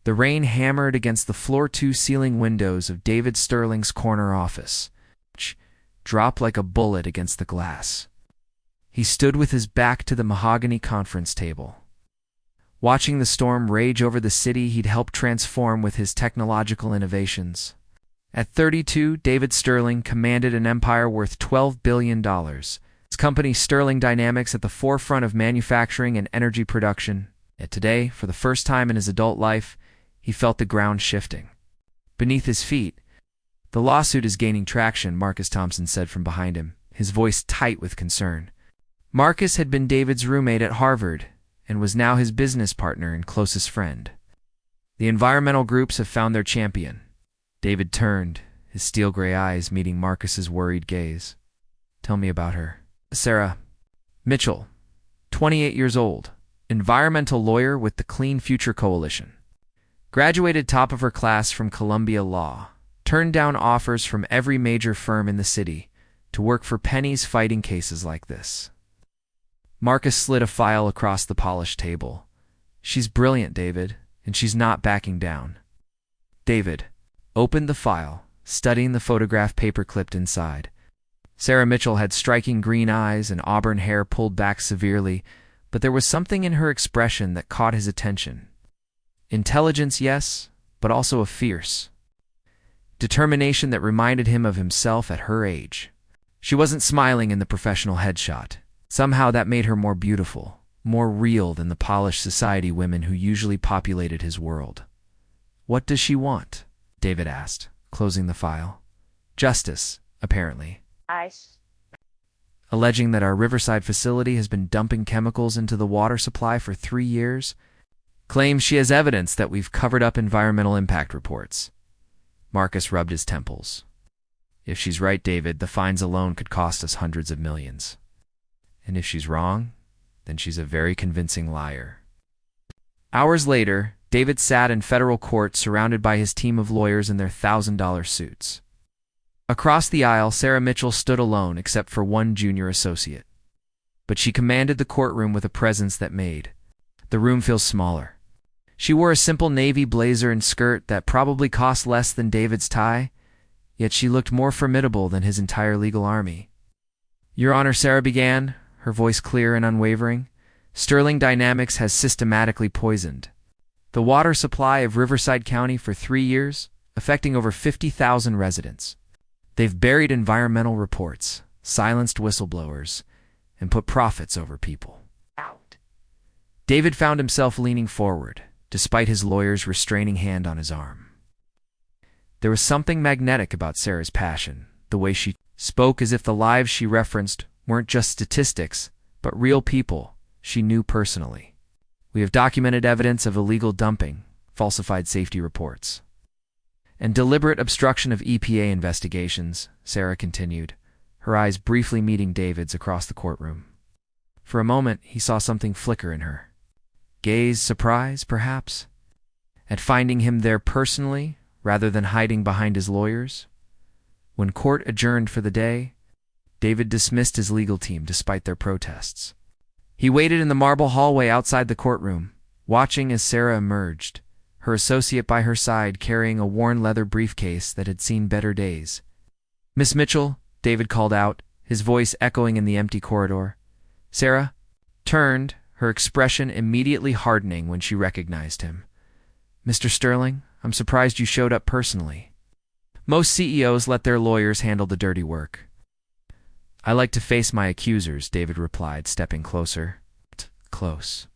The rain hammered against the floor-to-ceiling windows of David Sterling's corner office, which dropped like a bullet against the glass. He stood with his back to the mahogany conference table, watching the storm rage over the city he'd helped transform with his technological innovations. At 32, David Sterling commanded an empire worth $12 billion. His company Sterling Dynamics at the forefront of manufacturing and energy production. Yet today, for the first time in his adult life, he felt the ground shifting beneath his feet. "The lawsuit is gaining traction," Marcus Thompson said from behind him, his voice tight with concern. Marcus had been David's roommate at Harvard and was now his business partner and closest friend. "The environmental groups have found their champion." David turned, his steel-gray eyes meeting Marcus's worried gaze. "Tell me about her." "Sarah Mitchell, 28 years old, environmental lawyer with the Clean Future Coalition. Graduated top of her class from Columbia Law. Turned down offers from every major firm in the city to work for pennies fighting cases like this." Marcus slid a file across the polished table. "She's brilliant, David, and she's not backing down." David opened the file, studying the photograph paper-clipped inside. Sarah Mitchell had striking green eyes and auburn hair pulled back severely, but there was something in her expression that caught his attention. Intelligence, yes, but also a fierce determination that reminded him of himself at her age. She wasn't smiling in the professional headshot. Somehow that made her more beautiful, more real than the polished society women who usually populated his world. "What does she want?" David asked, closing the file. "Justice, apparently. Alleging that our Riverside facility has been dumping chemicals into the water supply for 3 years. Claims she has evidence that we've covered up environmental impact reports." Marcus rubbed his temples. "If she's right, David, the fines alone could cost us hundreds of millions. And if she's wrong, then she's a very convincing liar." Hours later, David sat in federal court surrounded by his team of lawyers in their $1,000 suits. Across the aisle, Sarah Mitchell stood alone except for one junior associate. But she commanded the courtroom with a presence that made the room feel smaller. She wore a simple navy blazer and skirt that probably cost less than David's tie, yet she looked more formidable than his entire legal army. "Your Honor," Sarah began, her voice clear and unwavering, "Sterling Dynamics has systematically poisoned the water supply of Riverside County for 3 years, affecting over 50,000 residents. They've buried environmental reports, silenced whistleblowers, and put profits over people." David found himself leaning forward, despite his lawyer's restraining hand on his arm. There was something magnetic about Sarah's passion, the way she spoke as if the lives she referenced weren't just statistics, but real people she knew personally. "We have documented evidence of illegal dumping, falsified safety reports, and deliberate obstruction of EPA investigations," Sarah continued, her eyes briefly meeting David's across the courtroom. For a moment, he saw something flicker in her. Gaze, surprise, perhaps, at finding him there personally rather than hiding behind his lawyers. When court adjourned for the day, David dismissed his legal team despite their protests. He waited in the marble hallway outside the courtroom, watching as Sarah emerged, her associate by her side carrying a worn leather briefcase that had seen better days. "Miss Mitchell," David called out, his voice echoing in the empty corridor. Sarah turned, her expression immediately hardening when she recognized him. "Mr. Sterling, I'm surprised you showed up personally. Most CEOs let their lawyers handle the dirty work." "I like to face my accusers," David replied, stepping closer. Close.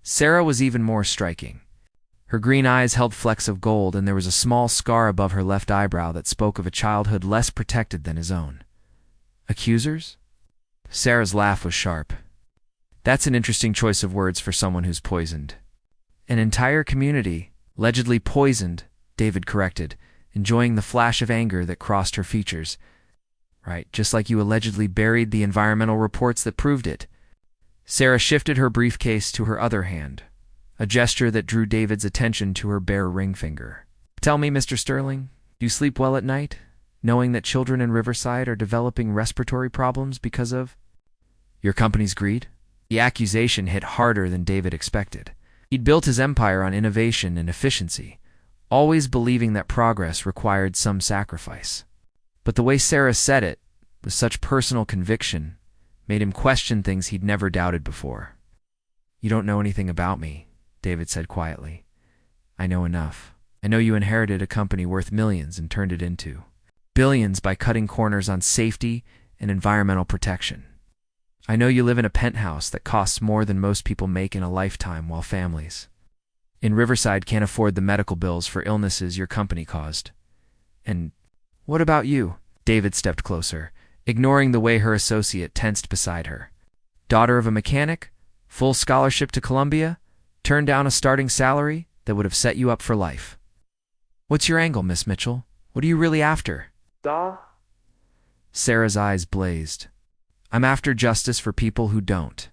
Sarah was even more striking. Her green eyes held flecks of gold, and there was a small scar above her left eyebrow that spoke of a childhood less protected than his own. "Accusers?" Sarah's laugh was sharp. "That's an interesting choice of words for someone who's poisoned." "An entire community, allegedly poisoned," David corrected, enjoying the flash of anger that crossed her features. "Right, just like you allegedly buried the environmental reports that proved it." Sarah shifted her briefcase to her other hand, a gesture that drew David's attention to her bare ring finger. "Tell me, Mr. Sterling, do you sleep well at night, knowing that children in Riverside are developing respiratory problems because of your company's greed?" The accusation hit harder than David expected. He'd built his empire on innovation and efficiency, always believing that progress required some sacrifice. But the way Sarah said it, with such personal conviction, made him question things he'd never doubted before. "You don't know anything about me," David said quietly. "I know enough. I know you inherited a company worth millions and turned it into billions by cutting corners on safety and environmental protection. I know you live in a penthouse that costs more than most people make in a lifetime, while families in Riverside can't afford the medical bills for illnesses your company caused. And what about you?" David stepped closer, ignoring the way her associate tensed beside her. "Daughter of a mechanic, full scholarship to Columbia, turned down a starting salary that would have set you up for life. What's your angle, Miss Mitchell? What are you really after?" Sarah's eyes blazed. "I'm after justice for people who don't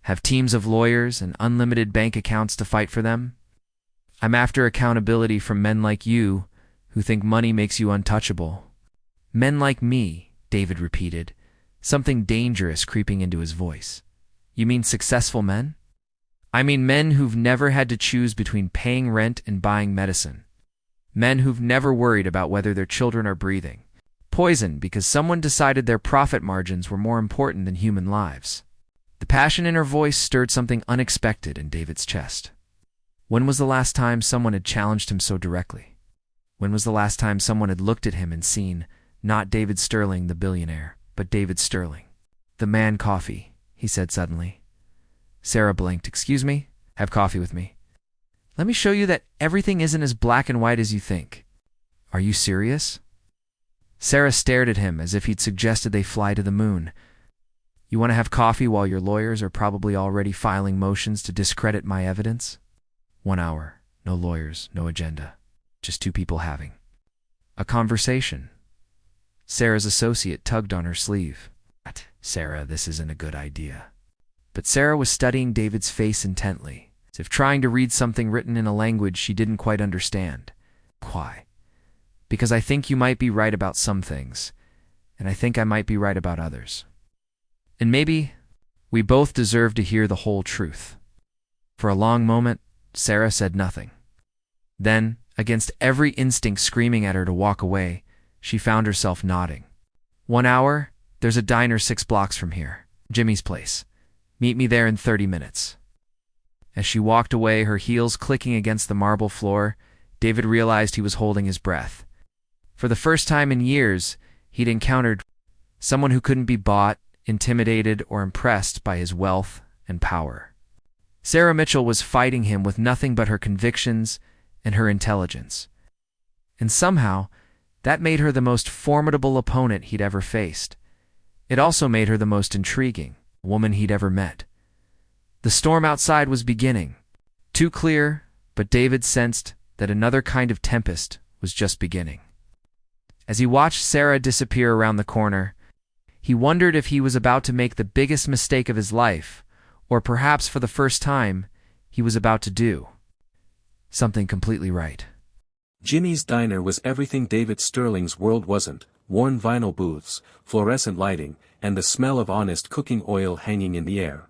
have teams of lawyers and unlimited bank accounts to fight for them. I'm after accountability from men like you who think money makes you untouchable." "Men like me," David repeated, something dangerous creeping into his voice. "You mean successful men?" "I mean men who've never had to choose between paying rent and buying medicine. Men who've never worried about whether their children are breathing poison because someone decided their profit margins were more important than human lives." The passion in her voice stirred something unexpected in David's chest. When was the last time someone had challenged him so directly? When was the last time someone had looked at him and seen, not David Sterling the billionaire, but David Sterling? "The man coffee," he said suddenly. Sarah blinked. "Excuse me? Have coffee with me. Let me show you that everything isn't as black and white as you think." "Are you serious?" Sarah stared at him as if he'd suggested they fly to the moon. "You want to have coffee while your lawyers are probably already filing motions to discredit my evidence?" 1 hour, no lawyers, no agenda, just two people having a conversation. Sarah's associate tugged on her sleeve. "Sarah, this isn't a good idea." But Sarah was studying David's face intently, as if trying to read something written in a language she didn't quite understand. "Why?" "Because I think you might be right about some things, and I think I might be right about others. And maybe we both deserve to hear the whole truth." For a long moment, Sarah said nothing. Then, against every instinct screaming at her to walk away, she found herself nodding. 1 hour, there's a diner 6 blocks from here. Jimmy's place. Meet me there in 30 minutes. As she walked away, her heels clicking against the marble floor, David realized he was holding his breath. For the first time in years, he'd encountered someone who couldn't be bought, intimidated, or impressed by his wealth and power. Sarah Mitchell was fighting him with nothing but her convictions and her intelligence. And somehow, that made her the most formidable opponent he'd ever faced. It also made her the most intriguing woman he'd ever met. The storm outside was beginning. Too clear, but David sensed that another kind of tempest was just beginning. As he watched Sarah disappear around the corner, he wondered if he was about to make the biggest mistake of his life, or perhaps for the first time, he was about to do something completely right. Jimmy's diner was everything David Sterling's world wasn't: worn vinyl booths, fluorescent lighting, and the smell of honest cooking oil hanging in the air.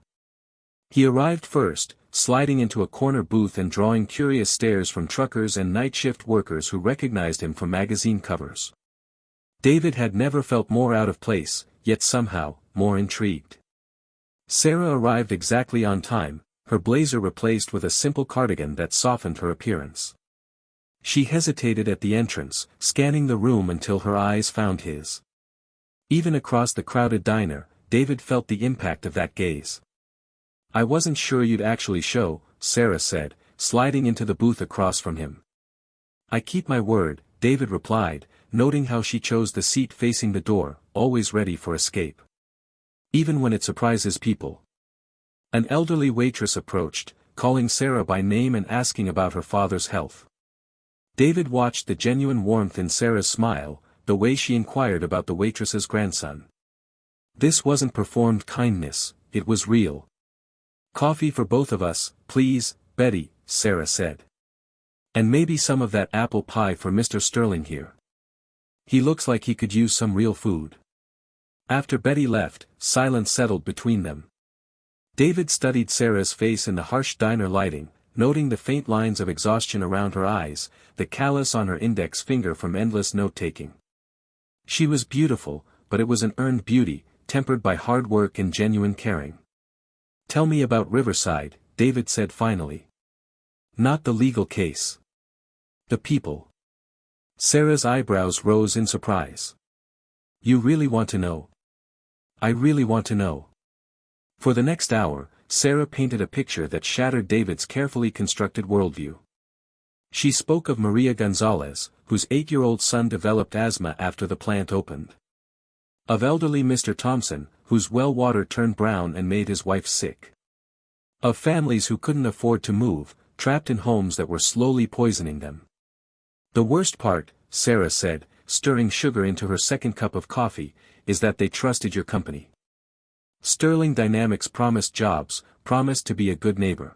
He arrived first, sliding into a corner booth and drawing curious stares from truckers and night shift workers who recognized him from magazine covers. David had never felt more out of place, yet somehow, more intrigued. Sarah arrived exactly on time, her blazer replaced with a simple cardigan that softened her appearance. She hesitated at the entrance, scanning the room until her eyes found his. Even across the crowded diner, David felt the impact of that gaze. "I wasn't sure you'd actually show," Sarah said, sliding into the booth across from him. "I keep my word," David replied, noting how she chose the seat facing the door, always ready for escape. Even when it surprises people. An elderly waitress approached, calling Sarah by name and asking about her father's health. David watched the genuine warmth in Sarah's smile, the way she inquired about the waitress's grandson. This wasn't performed kindness, it was real. "Coffee for both of us, please, Betty," Sarah said. "And maybe some of that apple pie for Mr. Sterling here. He looks like he could use some real food." After Betty left, silence settled between them. David studied Sarah's face in the harsh diner lighting, noting the faint lines of exhaustion around her eyes, the callus on her index finger from endless note-taking. She was beautiful, but it was an earned beauty, tempered by hard work and genuine caring. "Tell me about Riverside," David said finally. "Not the legal case. The people." Sarah's eyebrows rose in surprise. "You really want to know?" "I really want to know." For the next hour, Sarah painted a picture that shattered David's carefully constructed worldview. She spoke of Maria Gonzalez, whose 8-year-old son developed asthma after the plant opened. Of elderly Mr. Thompson, whose well water turned brown and made his wife sick. Of families who couldn't afford to move, trapped in homes that were slowly poisoning them. "The worst part," Sarah said, stirring sugar into her second cup of coffee, "is that they trusted your company. Sterling Dynamics promised jobs, promised to be a good neighbor.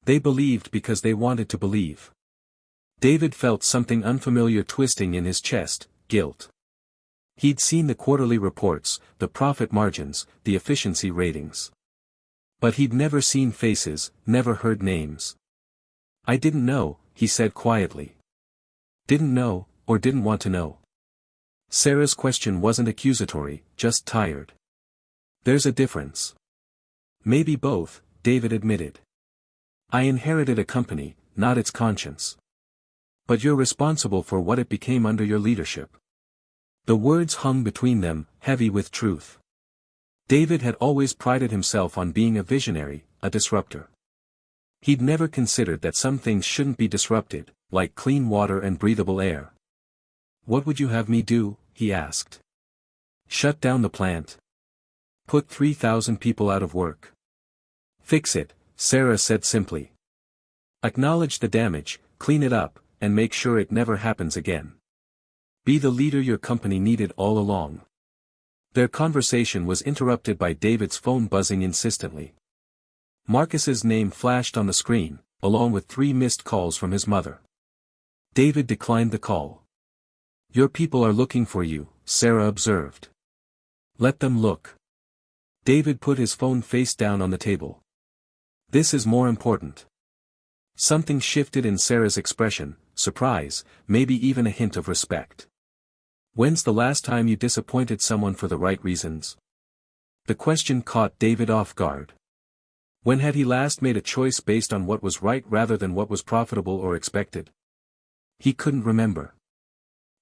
They believed because they wanted to believe." David felt something unfamiliar twisting in his chest, guilt. He'd seen the quarterly reports, the profit margins, the efficiency ratings. But he'd never seen faces, never heard names. "I didn't know," he said quietly. Didn't know, or didn't want to know. Sarah's question wasn't accusatory, just tired. "There's a difference." "Maybe both," David admitted. "I inherited a company, not its conscience. But you're responsible for what it became under your leadership." The words hung between them, heavy with truth. David had always prided himself on being a visionary, a disruptor. He'd never considered that some things shouldn't be disrupted, like clean water and breathable air. "What would you have me do?" he asked. "Shut down the plant. Put 3,000 people out of work. Fix it," Sarah said simply. "Acknowledge the damage, clean it up, and make sure it never happens again. Be the leader your company needed all along." Their conversation was interrupted by David's phone buzzing insistently. Marcus's name flashed on the screen, along with 3 missed calls from his mother. David declined the call. "Your people are looking for you," Sarah observed. "Let them look." David put his phone face down on the table. "This is more important." Something shifted in Sarah's expression, surprise, maybe even a hint of respect. "When's the last time you disappointed someone for the right reasons?" The question caught David off guard. When had he last made a choice based on what was right rather than what was profitable or expected? He couldn't remember.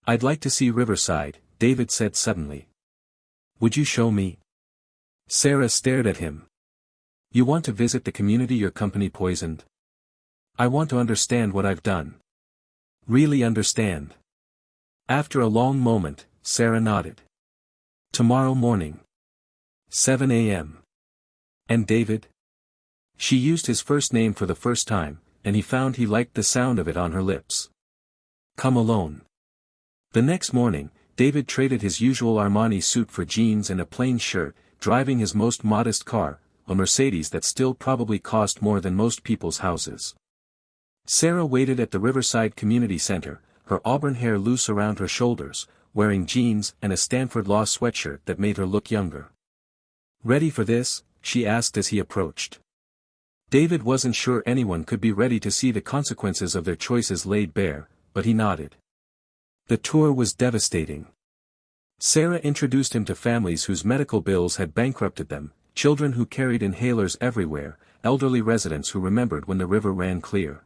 "I'd like to see Riverside," David said suddenly. "Would you show me?" Sarah stared at him. "You want to visit the community your company poisoned?" "I want to understand what I've done. Really understand." After a long moment, Sarah nodded. "Tomorrow morning. 7 a.m. "And David?" She used his first name for the first time, and he found he liked the sound of it on her lips. "Come alone." The next morning, David traded his usual Armani suit for jeans and a plain shirt, driving his most modest car, a Mercedes that still probably cost more than most people's houses. Sarah waited at the Riverside Community Center, her auburn hair loose around her shoulders, wearing jeans and a Stanford Law sweatshirt that made her look younger. "Ready for this?" she asked as he approached. David wasn't sure anyone could be ready to see the consequences of their choices laid bare, but he nodded. The tour was devastating. Sarah introduced him to families whose medical bills had bankrupted them, children who carried inhalers everywhere, elderly residents who remembered when the river ran clear.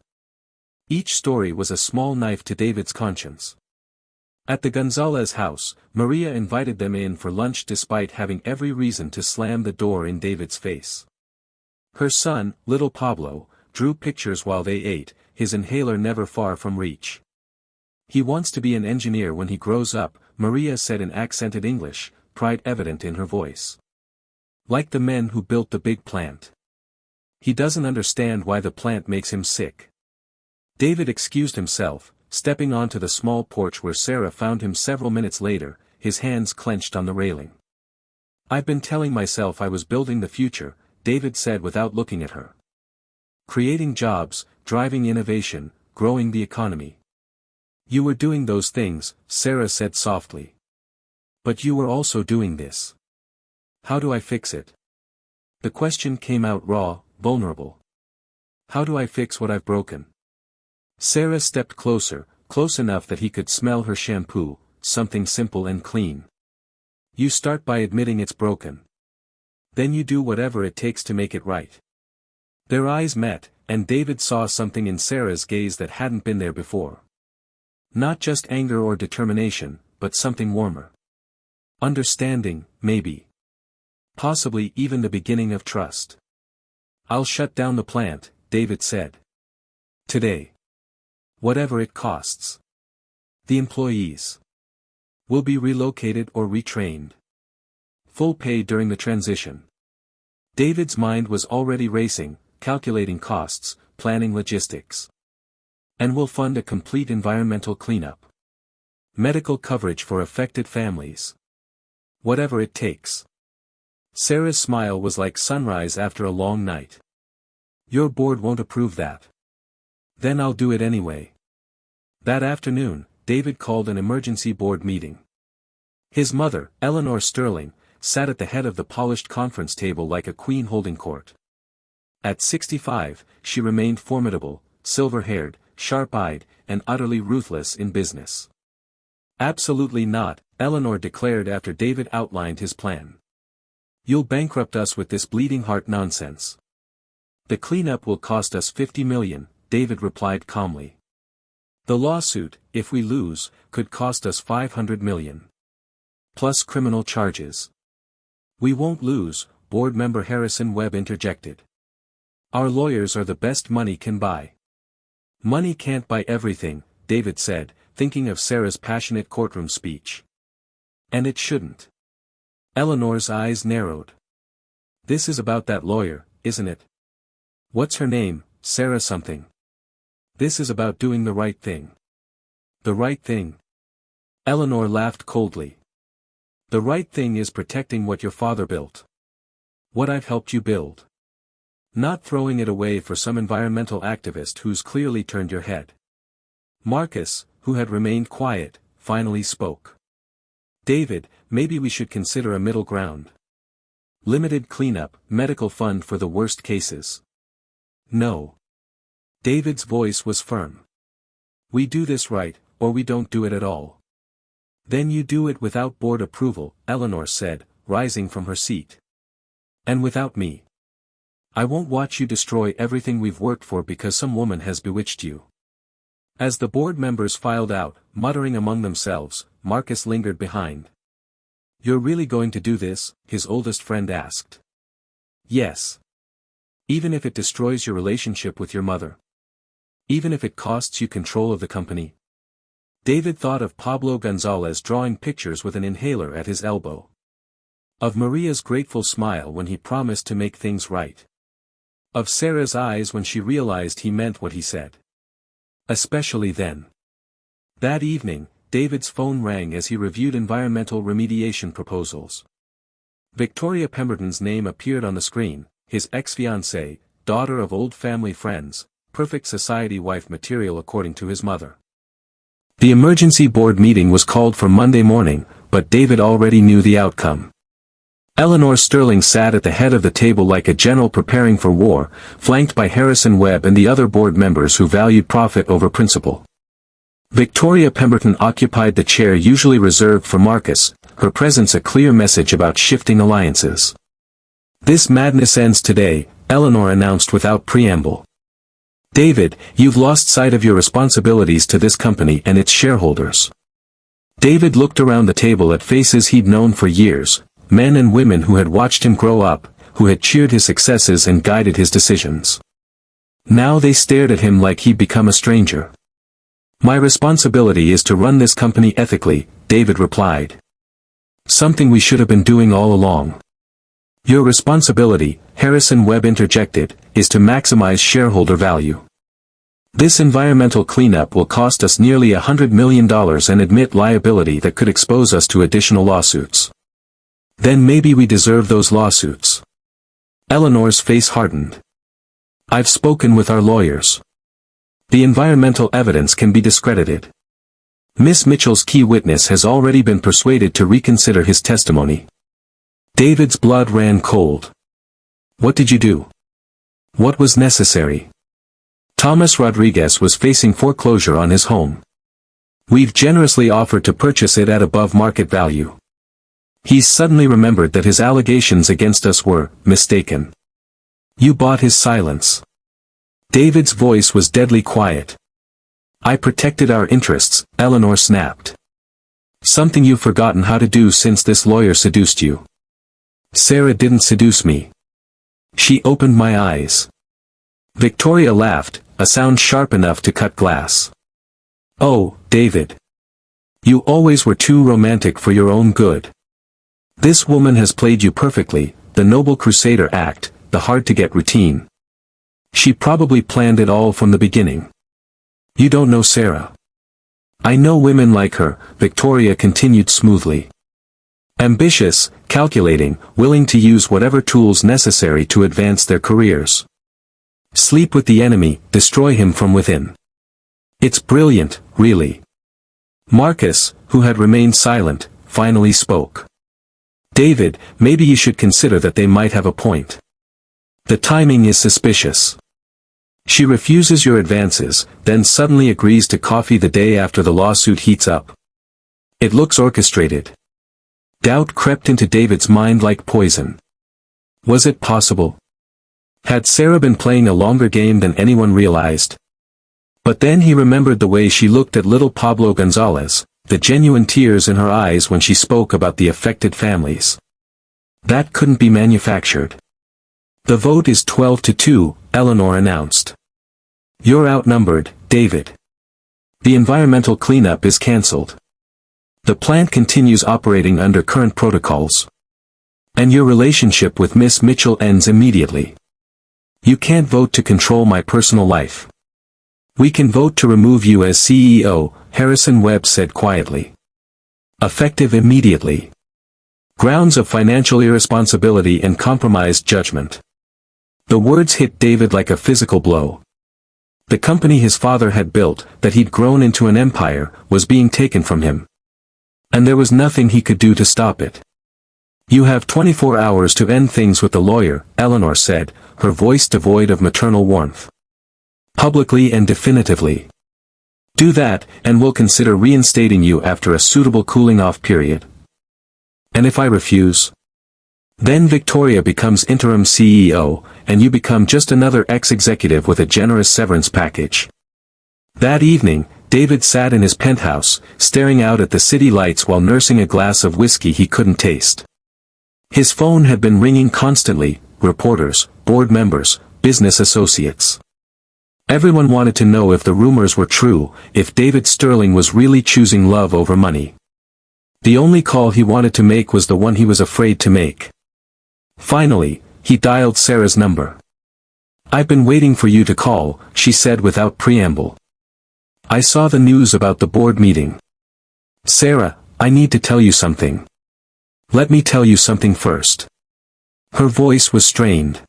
Each story was a small knife to David's conscience. At the Gonzalez house, Maria invited them in for lunch despite having every reason to slam the door in David's face. Her son, little Pablo, drew pictures while they ate, his inhaler never far from reach. "He wants to be an engineer when he grows up," Maria said in accented English, pride evident in her voice. "Like the men who built the big plant. He doesn't understand why the plant makes him sick." David excused himself, stepping onto the small porch where Sarah found him several minutes later, his hands clenched on the railing. "I've been telling myself I was building the future," David said without looking at her. "Creating jobs, driving innovation, growing the economy. You were doing those things," Sarah said softly. "But you were also doing this. How do I fix it?" The question came out raw, vulnerable. How do I fix what I've broken? Sarah stepped closer, close enough that he could smell her shampoo, something simple and clean. You start by admitting it's broken. Then you do whatever it takes to make it right. Their eyes met, and David saw something in Sarah's gaze that hadn't been there before. Not just anger or determination, but something warmer. Understanding, maybe. Possibly even the beginning of trust. I'll shut down the plant, David said. Today. Whatever it costs. The employees will be relocated or retrained. Full pay during the transition. David's mind was already racing, calculating costs, planning logistics. And we'll fund a complete environmental cleanup. Medical coverage for affected families. Whatever it takes. Sarah's smile was like sunrise after a long night. Your board won't approve that. Then I'll do it anyway. That afternoon, David called an emergency board meeting. His mother, Eleanor Sterling, sat at the head of the polished conference table like a queen holding court. At 65, she remained formidable, silver-haired, sharp-eyed, and utterly ruthless in business. Absolutely not, Eleanor declared after David outlined his plan. You'll bankrupt us with this bleeding heart nonsense. The cleanup will cost us $50 million, David replied calmly. The lawsuit, if we lose, could cost us $500 million. Plus criminal charges. We won't lose, board member Harrison Webb interjected. Our lawyers are the best money can buy. Money can't buy everything, David said, thinking of Sarah's passionate courtroom speech. And it shouldn't. Eleanor's eyes narrowed. This is about that lawyer, isn't it? What's her name, Sarah something? This is about doing the right thing. The right thing? Eleanor laughed coldly. The right thing is protecting what your father built. What I've helped you build. Not throwing it away for some environmental activist who's clearly turned your head. Marcus, who had remained quiet, finally spoke. David, maybe we should consider a middle ground. Limited cleanup, medical fund for the worst cases. No. David's voice was firm. We do this right, or we don't do it at all. Then you do it without board approval, Eleanor said, rising from her seat. And without me. I won't watch you destroy everything we've worked for because some woman has bewitched you. As the board members filed out, muttering among themselves, Marcus lingered behind. You're really going to do this? His oldest friend asked. Yes. Even if it destroys your relationship with your mother. Even if it costs you control of the company. David thought of Pablo Gonzalez drawing pictures with an inhaler at his elbow. Of Maria's grateful smile when he promised to make things right. Of Sarah's eyes when she realized he meant what he said. Especially then. That evening, David's phone rang as he reviewed environmental remediation proposals. Victoria Pemberton's name appeared on the screen, his ex-fiancée, daughter of old family friends, perfect society wife material according to his mother. The emergency board meeting was called for Monday morning, but David already knew the outcome. Eleanor Sterling sat at the head of the table like a general preparing for war, flanked by Harrison Webb and the other board members who valued profit over principle. Victoria Pemberton occupied the chair usually reserved for Marcus, her presence a clear message about shifting alliances. This madness ends today, Eleanor announced without preamble. David, you've lost sight of your responsibilities to this company and its shareholders. David looked around the table at faces he'd known for years, men and women who had watched him grow up, who had cheered his successes and guided his decisions. Now they stared at him like he'd become a stranger. My responsibility is to run this company ethically, David replied. Something we should have been doing all along. Your responsibility, Harrison Webb interjected, is to maximize shareholder value. This environmental cleanup will cost us nearly $100 million and admit liability that could expose us to additional lawsuits. Then maybe we deserve those lawsuits. Eleanor's face hardened. I've spoken with our lawyers. The environmental evidence can be discredited. Miss Mitchell's key witness has already been persuaded to reconsider his testimony. David's blood ran cold. What did you do? What was necessary? Thomas Rodriguez was facing foreclosure on his home. We've generously offered to purchase it at above market value. He's suddenly remembered that his allegations against us were mistaken. You bought his silence. David's voice was deadly quiet. I protected our interests, Eleanor snapped. Something you've forgotten how to do since this lawyer seduced you. Sarah didn't seduce me. She opened my eyes. Victoria laughed, a sound sharp enough to cut glass. Oh, David. You always were too romantic for your own good. This woman has played you perfectly, the noble crusader act, the hard-to-get routine. She probably planned it all from the beginning. You don't know Sarah. I know women like her, Victoria continued smoothly. Ambitious, calculating, willing to use whatever tools necessary to advance their careers. Sleep with the enemy, destroy him from within. It's brilliant, really. Marcus, who had remained silent, finally spoke. David, maybe you should consider that they might have a point. The timing is suspicious. She refuses your advances, then suddenly agrees to coffee the day after the lawsuit heats up. It looks orchestrated. Doubt crept into David's mind like poison. Was it possible? Had Sarah been playing a longer game than anyone realized? But then he remembered the way she looked at little Pablo Gonzalez, the genuine tears in her eyes when she spoke about the affected families. That couldn't be manufactured. The vote is 12-2, Eleanor announced. You're outnumbered, David. The environmental cleanup is cancelled. The plant continues operating under current protocols. And your relationship with Miss Mitchell ends immediately. You can't vote to control my personal life. We can vote to remove you as CEO, Harrison Webb said quietly. Effective immediately. Grounds of financial irresponsibility and compromised judgment. The words hit David like a physical blow. The company his father had built, that he'd grown into an empire, was being taken from him. And there was nothing he could do to stop it. You have 24 hours to end things with the lawyer, Eleanor said, her voice devoid of maternal warmth. Publicly and definitively. Do that, and we'll consider reinstating you after a suitable cooling-off period. And if I refuse? Then Victoria becomes interim CEO, and you become just another ex-executive with a generous severance package. That evening, David sat in his penthouse, staring out at the city lights while nursing a glass of whiskey he couldn't taste. His phone had been ringing constantly, reporters, board members, business associates. Everyone wanted to know if the rumors were true, if David Sterling was really choosing love over money. The only call he wanted to make was the one he was afraid to make. Finally, he dialed Sarah's number. I've been waiting for you to call, she said without preamble. I saw the news about the board meeting. Sarah, I need to tell you something. Let me tell you something first. Her voice was strained.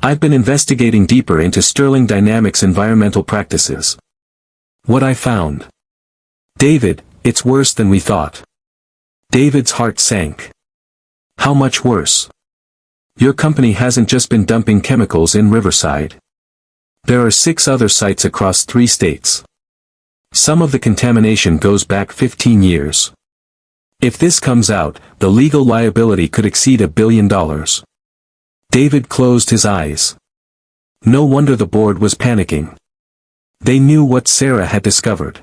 I've been investigating deeper into Sterling Dynamics' environmental practices. What I found. David, it's worse than we thought. David's heart sank. How much worse? Your company hasn't just been dumping chemicals in Riverside. There are 6 other sites across 3 states. Some of the contamination goes back 15 years. If this comes out, the legal liability could exceed $1 billion. David closed his eyes. No wonder the board was panicking. They knew what Sarah had discovered.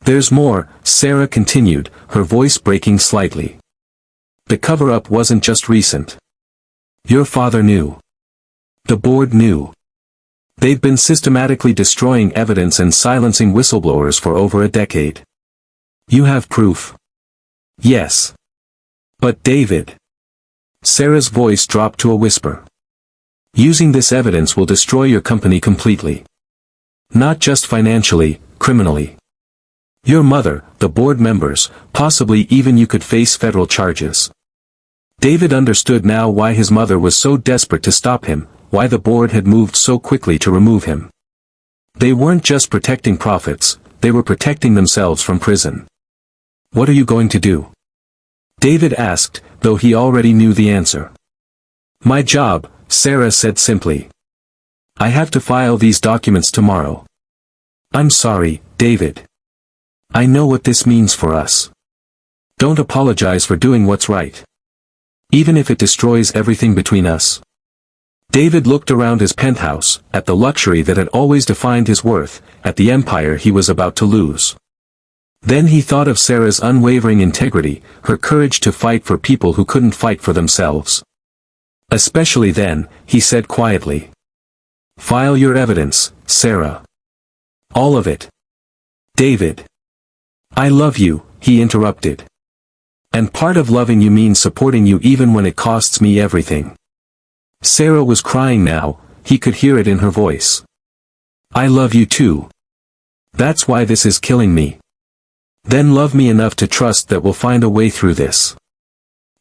There's more, Sarah continued, her voice breaking slightly. The cover-up wasn't just recent. Your father knew. The board knew. They've been systematically destroying evidence and silencing whistleblowers for over a decade. You have proof. Yes. But David. Sarah's voice dropped to a whisper. Using this evidence will destroy your company completely. Not just financially, criminally. Your mother, the board members, possibly even you could face federal charges. David understood now why his mother was so desperate to stop him, why the board had moved so quickly to remove him. They weren't just protecting profits, they were protecting themselves from prison. What are you going to do? David asked, though he already knew the answer. My job, Sarah said simply. I have to file these documents tomorrow. I'm sorry, David. I know what this means for us. Don't apologize for doing what's right. Even if it destroys everything between us. David looked around his penthouse, at the luxury that had always defined his worth, at the empire he was about to lose. Then he thought of Sarah's unwavering integrity, her courage to fight for people who couldn't fight for themselves. Especially then, he said quietly. File your evidence, Sarah. All of it. David. I love you, he interrupted. And part of loving you means supporting you even when it costs me everything. Sarah was crying now, he could hear it in her voice. I love you too. That's why this is killing me. Then love me enough to trust that we'll find a way through this.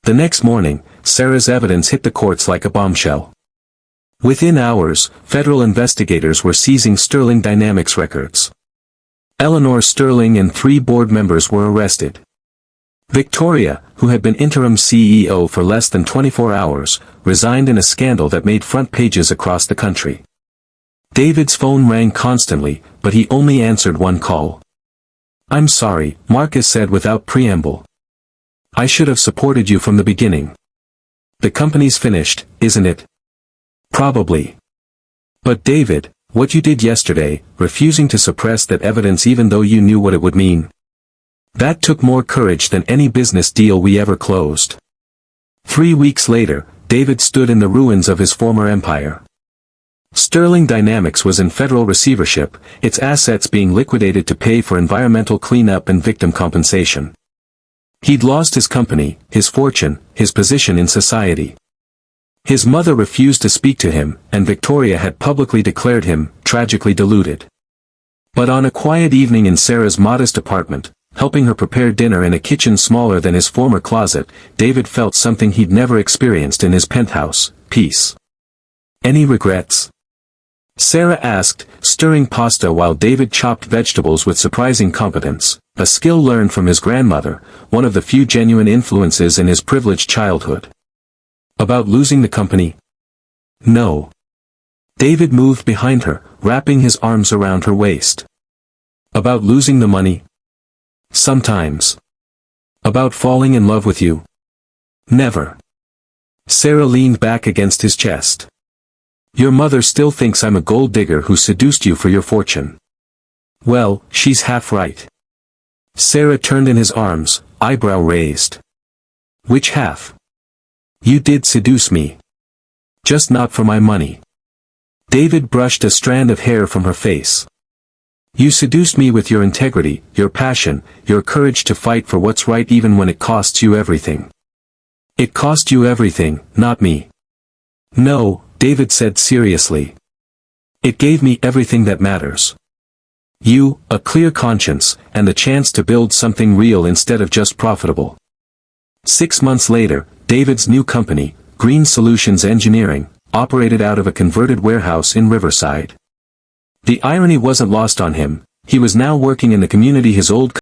The next morning, Sarah's evidence hit the courts like a bombshell. Within hours, federal investigators were seizing Sterling Dynamics records. Eleanor Sterling and 3 board members were arrested. Victoria, who had been interim CEO for less than 24 hours, resigned in a scandal that made front pages across the country. David's phone rang constantly, but he only answered one call. I'm sorry, Marcus said without preamble. I should have supported you from the beginning. The company's finished, isn't it? Probably. But David, what you did yesterday, refusing to suppress that evidence even though you knew what it would mean. That took more courage than any business deal we ever closed. 3 weeks later, David stood in the ruins of his former empire. Sterling Dynamics was in federal receivership, its assets being liquidated to pay for environmental cleanup and victim compensation. He'd lost his company, his fortune, his position in society. His mother refused to speak to him, and Victoria had publicly declared him tragically deluded. But on a quiet evening in Sarah's modest apartment, helping her prepare dinner in a kitchen smaller than his former closet, David felt something he'd never experienced in his penthouse: peace. Any regrets? Sarah asked, stirring pasta while David chopped vegetables with surprising competence, a skill learned from his grandmother, one of the few genuine influences in his privileged childhood. About losing the company? No. David moved behind her, wrapping his arms around her waist. About losing the money? Sometimes. About falling in love with you? Never. Sarah leaned back against his chest. Your mother still thinks I'm a gold digger who seduced you for your fortune. Well, she's half right. Sarah turned in his arms, eyebrow raised. Which half? You did seduce me. Just not for my money. David brushed a strand of hair from her face. You seduced me with your integrity, your passion, your courage to fight for what's right even when it costs you everything. It cost you everything, not me. No, David said seriously. It gave me everything that matters. You, a clear conscience, and the chance to build something real instead of just profitable. 6 months later, David's new company, Green Solutions Engineering, operated out of a converted warehouse in Riverside. The irony wasn't lost on him, he was now working in the community his old